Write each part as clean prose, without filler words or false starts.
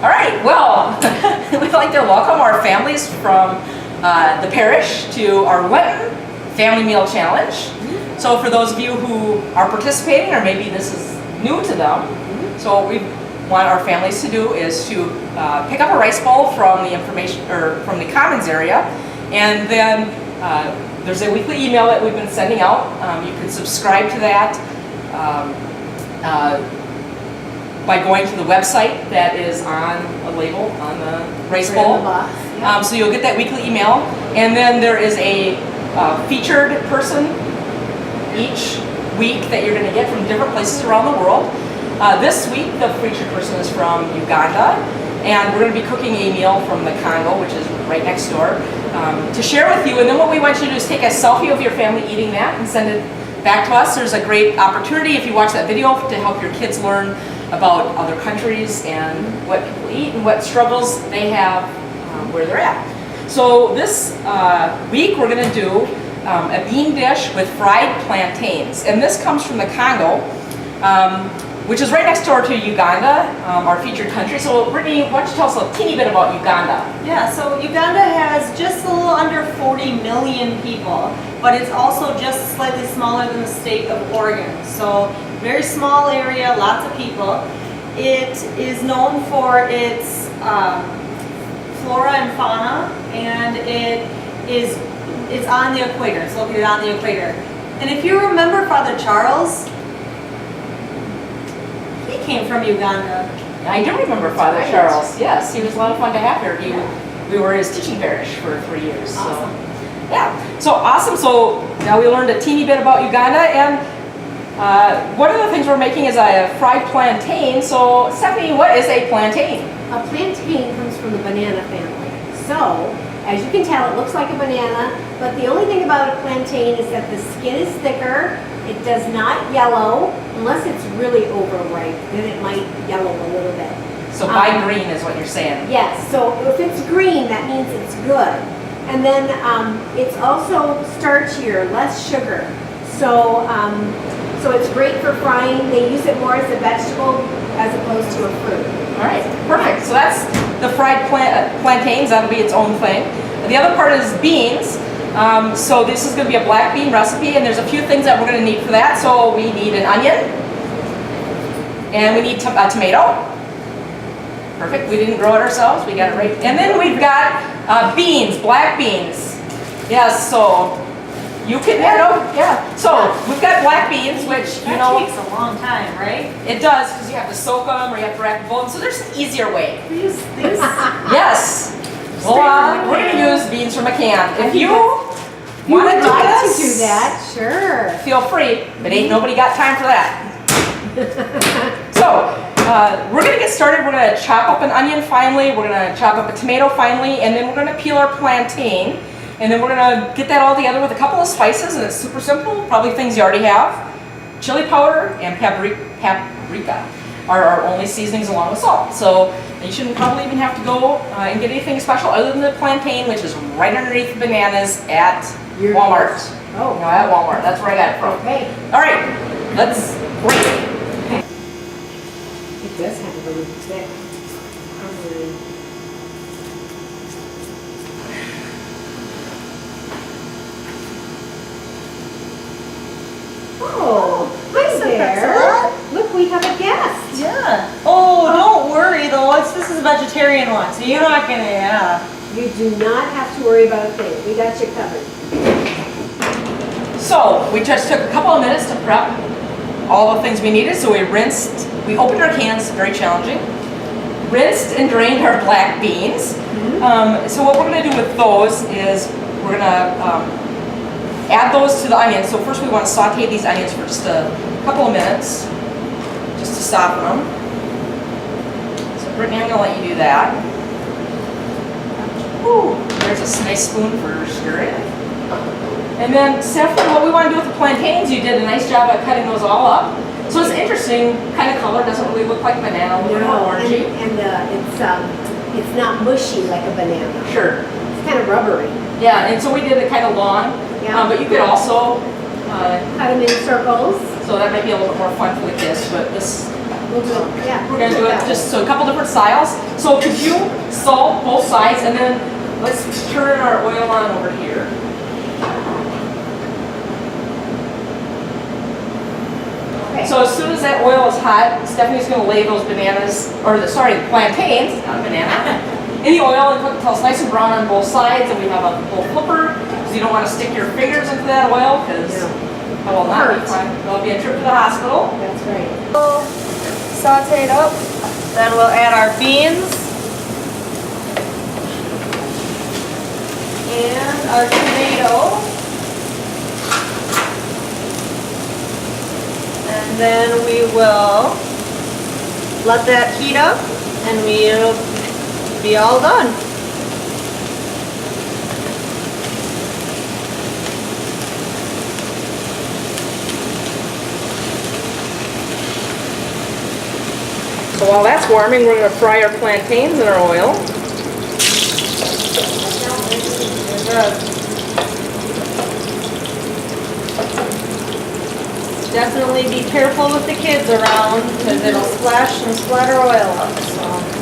All right, well, we'd like to welcome our families from the parish to our Lenten Family Meal Challenge. So for those of you who are participating, or maybe this is new to them, so what we want our families to do is to pick up a rice bowl from the information or from the commons area, and then there's a weekly email that we've been sending out. You can subscribe to that by going to the website that is on a label on the rice bowl. So you'll get that weekly email, and then there is a featured person each week that you're going to get from different places around the world. This week the featured person is from Uganda, and we're going to be cooking a meal from the Congo, which is right next door, to share with you. And then what we want you to do is take a selfie of your family eating that and send it back to us. There's a great opportunity if you watch that video to help your kids learn about other countries and what people eat and what struggles they have where they're at. So this week we're going to do a bean dish with fried plantains, and this comes from the Congo, which is right next door to Uganda, our featured country. So Brittany, why don't you tell us a teeny bit about Uganda? Yeah, so Uganda has just a little under 40 million people, but it's also just slightly smaller than the state of Oregon. So very small area, lots of people. It is known for its flora and fauna, and it's on the equator. It's located on the equator. And if you remember Father Charles, he came from Uganda. I do remember Father Charles. Yes, he was a lot of fun to have here. We were his teaching parish for 3 years. Awesome. So, yeah, so awesome. So now we learned a teeny bit about Uganda, and one of the things we're making is a fried plantain. So Stephanie, what is a plantain? A plantain comes from the banana family. So, as you can tell, it looks like a banana, but the only thing about a plantain is that the skin is thicker. It does not yellow, unless it's really overripe, then it might yellow a little bit. So by green is what you're saying. Yes, so if it's green, that means it's good. And then it's also starchier, less sugar. So, so it's great for frying. They use it more as a vegetable as opposed to a fruit. All right, perfect. So that's the fried plantains. That'll be its own thing. And the other part is beans. So this is going to be a black bean recipe, and there's a few things that we're going to need for that. So we need an onion, and we need a tomato. Perfect. We didn't grow it ourselves. We got it right. And then we've got beans, black beans. Yes. So you can, So we've got black beans, which That takes a long time, right? it does, because you have to soak them or you have to rack the bones. So there's an easier way. Use this. Yes. Well, we're going to use beans from a can. If you want to do to this, do that, sure. feel free, but ain't nobody got time for that. So we're going to get started. We're going to chop up an onion finely. We're going to chop up a tomato finely, and then we're going to peel our plantain. And then we're going to get that all together with a couple of spices, and it's super simple, probably things you already have. Chili powder and paprika are our only seasonings along with salt. So you shouldn't probably even have to go and get anything special other than the plantain, which is right underneath the bananas at Walmart. Oh. No, at Walmart. That's where I got it from. Okay. All right, let's break it. It does have a little thick. Oh, hi there. Look, we have a guest. Yeah. Oh, don't worry though. This is a vegetarian one, so you're not gonna. You do not have to worry about a thing. We got you covered. So we just took a couple of minutes to prep all the things we needed. So we opened our cans, very challenging, rinsed and drained our black beans. So what we're going to do with those is we're going to add those to the onions. So first we want to saute these onions for just a couple of minutes, just to soften them. So Brittany, I'm going to let you do that. Ooh, there's a nice spoon for stirring. And then Stephanie, what we want to do with the plantains, you did a nice job at cutting those all up. So it's interesting, kind of color, doesn't really look like banana, a little more orangey. And it's not mushy like a banana. Sure. It's kind of rubbery. Yeah, and so we did it kind of long, but you could also cut them in circles. so that might be a little bit more fun for the kids, but this We'll do it, yeah. We're gonna do it just so a couple different styles. So could you salt both sides and then let's turn our oil on over here. Okay. So as soon as that oil is hot, Stephanie's gonna lay those bananas, or the, sorry, plantains, not a banana, in the oil and cook until it's nice and brown on both sides. And we have a little flipper, because you don't want to stick your fingers into that oil, because that will not be fun. There'll be a trip to the hospital. That's right. Sauteed up. Then we'll add our beans and our tomato. And then we will let that heat up and we'll be all done. So while that's warming, we're going to fry our plantains in our oil. Definitely be careful with the kids around because it'll splash and splatter oil up. So.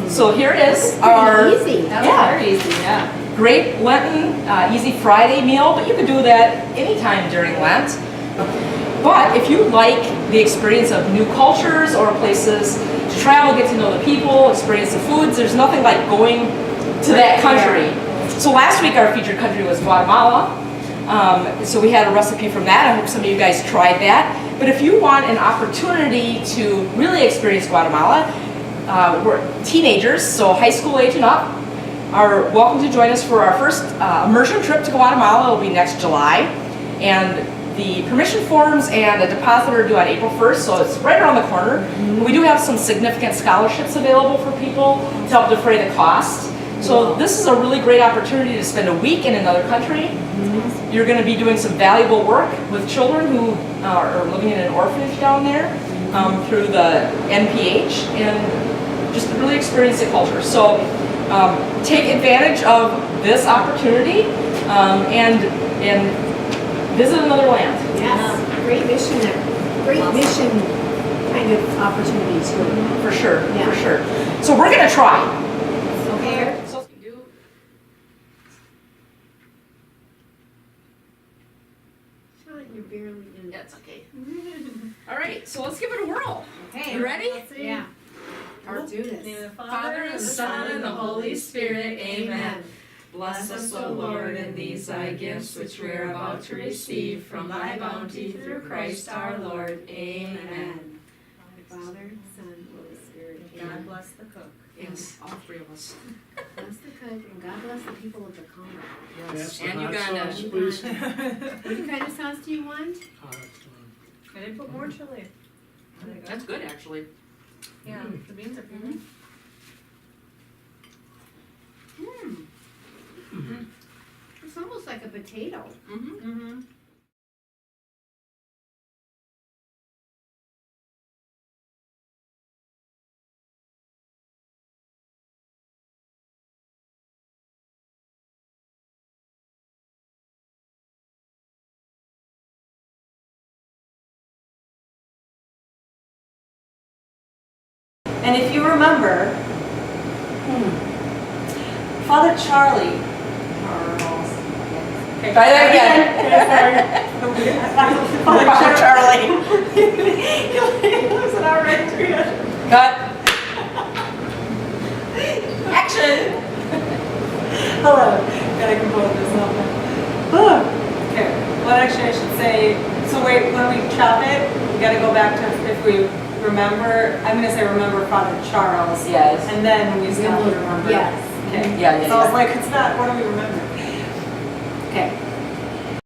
So here is our Easy. That was very easy, yeah. great Lenten Easy Friday meal, but you could do that anytime during Lent. But if you like the experience of new cultures or places to travel, get to know the people, experience the foods, there's nothing like going to that country. So last week our featured country was Guatemala. So we had a recipe from that. I hope some of you guys tried that. But if you want an opportunity to really experience Guatemala, we're teenagers, so high school age and up, are welcome to join us for our first immersion trip to Guatemala. It will be next July. And the permission forms and the deposit are due on April 1st, so it's right around the corner. We do have some significant scholarships available for people to help defray the cost. So this is a really great opportunity to spend a week in another country. You're going to be doing some valuable work with children who are living in an orphanage down there through the NPH and just really experience the culture. So take advantage of this opportunity and visit another land. Yes, great mission there. Great mission kind of opportunity too. For sure, Yeah. for sure. So we're going to try. Okay. So Shawn, you're barely in. That's okay. All right, so let's give it a whirl. Okay. You ready? Yeah. Let's do this. Father, and the Son, and the Holy Spirit, amen. Bless us, O Lord, in these thy gifts which we are about to receive from thy bounty through Christ our Lord. Amen. Father, Son, Holy Spirit. God bless the cook. Yes, all three of us. Bless the cook and God bless the people of the Congo. Yes, Yes, and hot Uganda. sauce, please. What kind of sauce do you want? Hot, Can I put more chili? That's good, actually. Yeah, the beans are good. It's almost like a potato. Mm-hmm. And if you remember, Father Charlie. Okay, try that again. Father Charlie. Was it all right? Cut. Action. Hello. Gotta compose this. say, so wait, when we chop it, we gotta go back to if we remember, I'm gonna say remember Father Charles. Yes. And then we stop to remember. Yes. Okay. Yeah, yeah, So I was yeah. like, it's not, what do we remember? Okay.